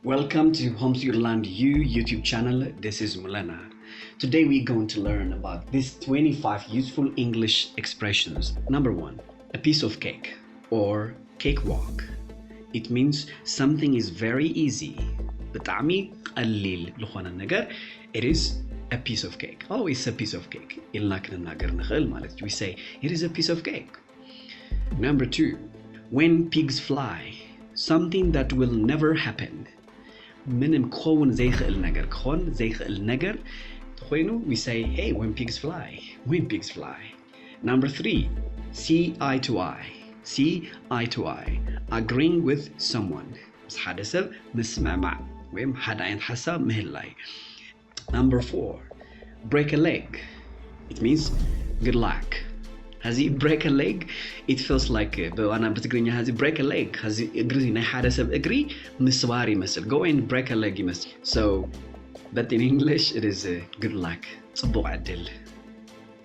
Welcome to Homestudio YouTube channel. This is Mulana. Today we're going to learn about these 25 useful English expressions. Number 1, a piece of cake or cakewalk. It means something is very easy. بطعمي قليل لخونا النجار. It is a piece of cake. Oh, it's a piece of cake. We say it is a piece of cake. Number 2, when pigs fly, something that will never happen. ምንም ክኸውን ዘይኽእል ነገር we say, hey, when pigs fly. Number 3, see eye to eye. Agreeing with someone. ምስ ሓደ ሰብ ምስምዕማዕ ወይም ሓደ ዓይነት ሓሳብ ምህላይ. Number 4, break a leg. It means good luck. Has he break a leg? It feels like በዋና ብትግርኛ has he break a leg? has he እግሪ ናይ ሓደ ሰብ እግሪ ምስባር ይመስል. Go and break a leg ይመስል. So but in English it is good luck. ጽቡቕ ዕድል.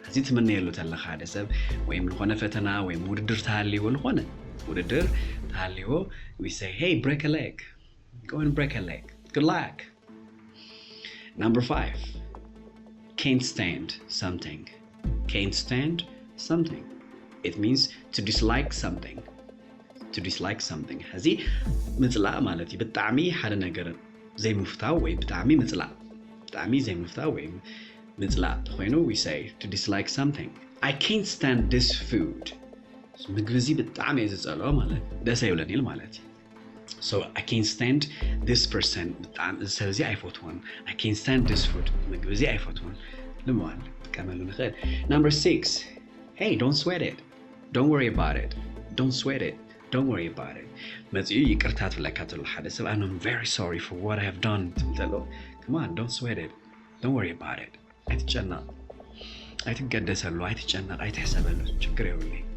has he ትመነየሉ ተለኻ ሓደ ሰብ ወይም ዝኾነ ፈተና ወይም ውድድር ተሃልይዎ ዝኾነ ውድድር ተሃልይዎ we say, hey, break a leg. Go and break a leg. Good luck. Number 5, can't stand something. It means to dislike something. هذه مطلع مالتي بتعمي حدا ነገር زي مفتاح ወይ بتعمي مطلع زي مفتاح ወይ مطلع ኮይኑ we say to dislike something. I can't stand this food. ምግብዚ በጣም የዘጸለው ማለት ደስ አይብለኝም ማለት so I can't stand this person በጣም ስለዚ አይፎትውን I can't stand this food ምግብዚ አይፎትውን ለማለት ተቀመሉ ነበር. Number 6, hey, don't sweat it. Don't worry about it. መጽዩ ይቅርታ ትለካተሉ ሓደ ሰብ I'm very sorry for what I have done ትብለሎ. Come on, don't sweat it. Don't worry about it. አይተጨነቅ አይተገደሰሉ አይተጨነቅ አይተሐሰበሉ ችግር የለውም.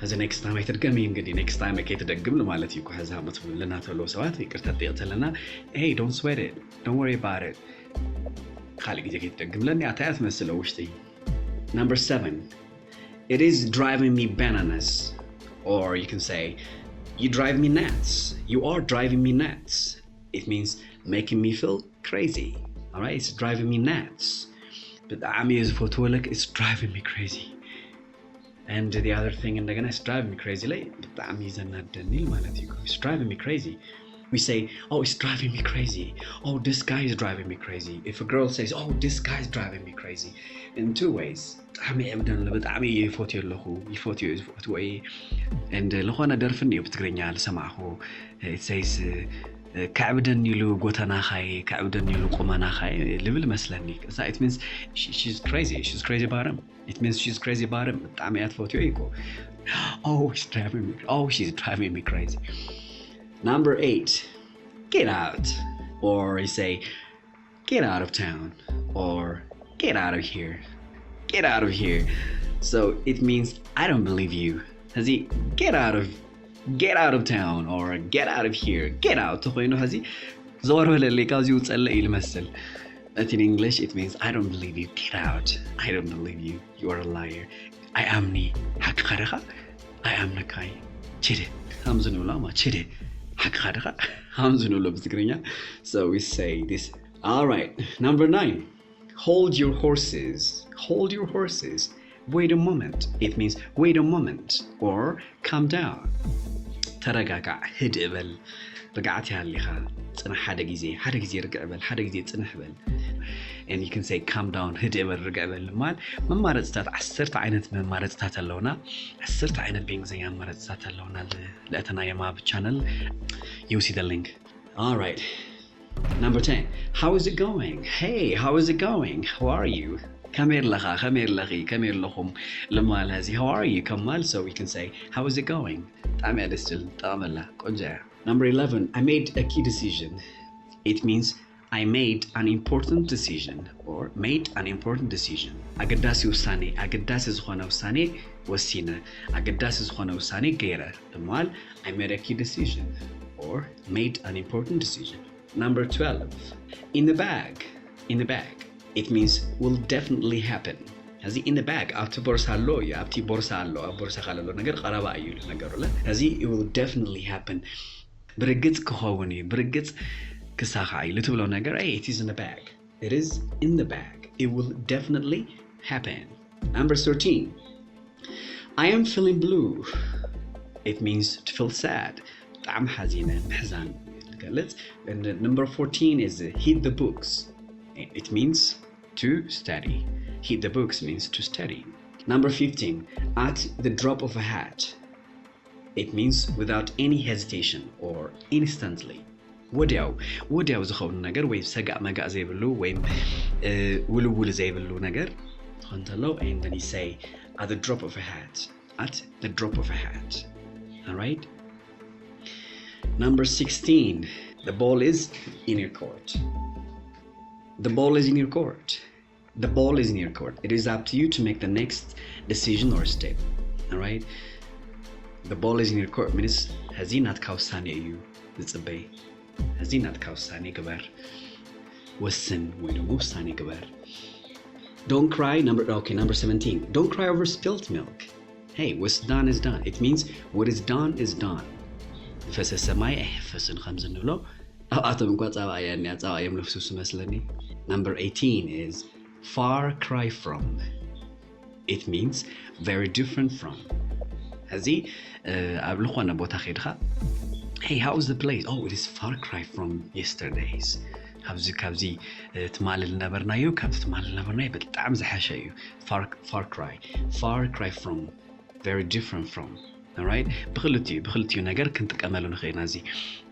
as the next time አይተደገም እንግዲህ next time ከተደገም ማለት ይቆ ሐሳበት ለናተሎ ሰዋት ይቅርታ ጠይቀተለና hey, don't sweat it. Don't worry about it. ካለ ጊዜ ከተደገም ለኔ አታያት መስለው ውሽጥ. Number 7, it is driving me bananas, or you can say you drive me nuts. You are driving me nuts. It means making me feel crazy. All right, it's driving me nuts. But the Ami is photolic, it's driving me crazy. And the other thing እንደገና it's driving me crazy ላይ በጣም ይዘናደንል ማለት ይቆ it's driving me crazy. We say, oh, it's driving me crazy. Oh, this guy is driving me crazy. If a girl says, oh, this guy is driving me crazy, in two ways. عمي أبداً بتعمي يفوتي way. And لخوانا درفني بتقريني على سماعه. It says كعبدن يلو قوتنا خاي كعبدن يلو قمنا خاي level مثلني. So it means she's crazy. She's crazy about him. It means she's crazy about him. بتعمي أتفوتي يكو. Oh, she's driving me crazy. Number 8, get out. Or you say, get out of town. Or get out of here. So it means I don't believe you. Has he get out of town or get out of here. Get out. Has he زور ولا اللي كازيو تسأل المثل. But in English it means I don't believe you. Get out. I don't believe you. You are a liar. I am ni حق خرخة. I am نكاي. چده. همزن ولا ما چده. حق خرخة. همزن ولا بتقرينيا. So we say this. All right. Number 9. Hold your horses. Wait a moment. It means wait a moment or calm down. ተረጋጋ هدئ በል رجعت ያለኻ ጽንሕ ሓደ ጊዜ ርግዕ በል ሓደ ጊዜ ጽንሕ በል. And you can say calm down هدئ በል ርግዕ በል ማለት መማረጽታት 10 ዓይነት መማረጽታት ኣለውና 10 ዓይነት በእንግሊዝኛ መማረጽታት ኣለውና ለእተና የማብ ቻናል. You see the link. All right. Number 10, how is it going? Hey, how is it going? How are you? خمير لخم لما الهزي how are you كمال. So we can say how is it going? تعمل استل تعمل لا كونجا. Number 11, I made a key decision. It means I made an important decision or made an important decision. أقداسي وساني أقداسي زخانة وساني وسينة أقداسي زخانة وساني غيره تمال I made a key decision or made an important decision. Number 12, in the bag. It means will definitely happen. هذه in the bag after borsa lo ya after borsa lo borsa خالو ነገር ቀረባ እዩ ነገሩ ለ هذه it will definitely happen. برقت كهوني برقت ክሳኻይ ልትብለው ነገር hey, it is in the bag. It is in the bag. It will definitely happen. Number 13. I am feeling blue. It means to feel sad. بطعم حزينة محزن. And number 14 is hit the books. It means to study. Hit the books means to study. Number 15. At the drop of a hat. It means without any hesitation or instantly. ወዲያው ዝኸውን ነገር ወይ ሰጋእ መጋእ ዘይብሉ ወይ ውልውል ዘይብሉ ነገር እንትለው and then you say at the drop of a hat. At the drop of a hat. All right? Number 16. The ball is in your court. The ball is in your court. The ball is in your court. It is up to you to make the next decision or step. All right? The ball is in your court means هزينات كاوساني أيو زبي هزينات كاوساني كبر وسن وينو موساني كبر. Don't cry. Number 17. Don't cry over spilt milk. Hey, what's done is done. It means what is done is done. فسس ماي فسن خمس نلو أعطم قطع يعني أعطى أيام لفسوس مثلني. Number 18 is far cry from. It means very different from. هذه أبلغنا بوتا خيرها. Hey, how is the place? Oh, it is far cry from yesterday's. كابزي تمال النبرنايو كابز تمال النبرنايو بتعم زحشايو. Far cry from. Very different from. Alright? بخلتيو نجار كنت كمالو نخير نازي.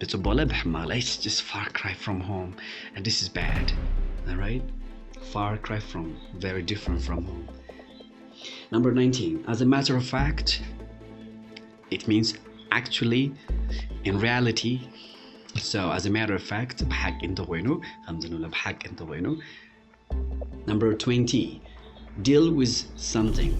بتبولا بحمال. It's just far cry from home, and this is bad. Alright? Far cry from. Very different from home. Number 19. As a matter of fact, it means actually, in reality. So, as a matter of fact, بحق انت وينو. خمسة نقول بحق انت وينو. Number 20. Deal with something.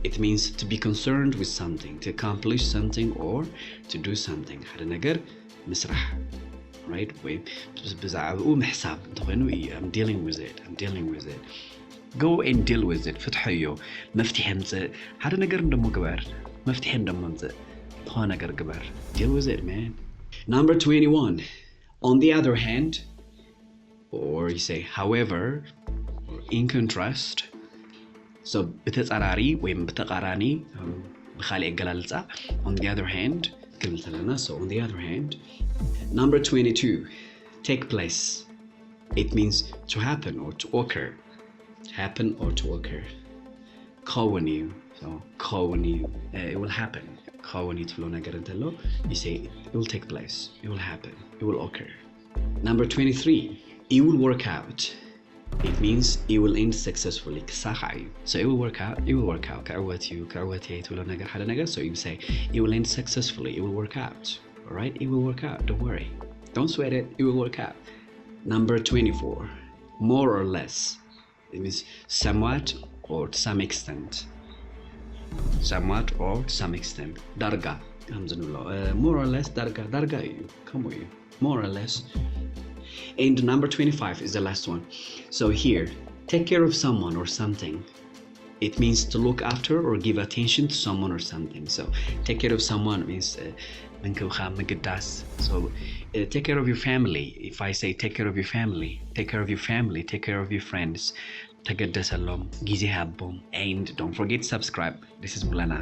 It means to be concerned with something, to accomplish something, or to do something. هذا نجار مسرح. Right? بزعبه محساب. I'm dealing with it. Go and deal with it. فتحيو. مفتحين زي. هذا نجار ندمو كبار. مفتحين دمو زي. هو نجار كبار. Deal with it, man. Number 21. On the other hand, or you say, however, or in contrast. So بتتقراري وين بتقراني بخالي الجلالة. On the other hand, so on the other hand. Number 22. Take place. It means to happen or to occur. Happen or to occur. كوني. So كوني. It will happen. كوني تفلونا قرنتلو. You say it will take place. It will happen. It will occur. Number 23. It will work out. It means it will end successfully. So it will work out. So you say it will end successfully. It will work out. All right? It will work out. Don't worry. Don't sweat it. It will work out. Number 24. More or less. It means somewhat or to some extent. Somewhat or to some extent. Darga. More or less. Darga. Come with you. More or less. And number 25 is the last one. So here, take care of someone or something. It means to look after or give attention to someone or something. So take care of someone means so take care of your family. If I say take care of your family, take care of your family, take care of your friends. And don't forget to subscribe. This is Mulana.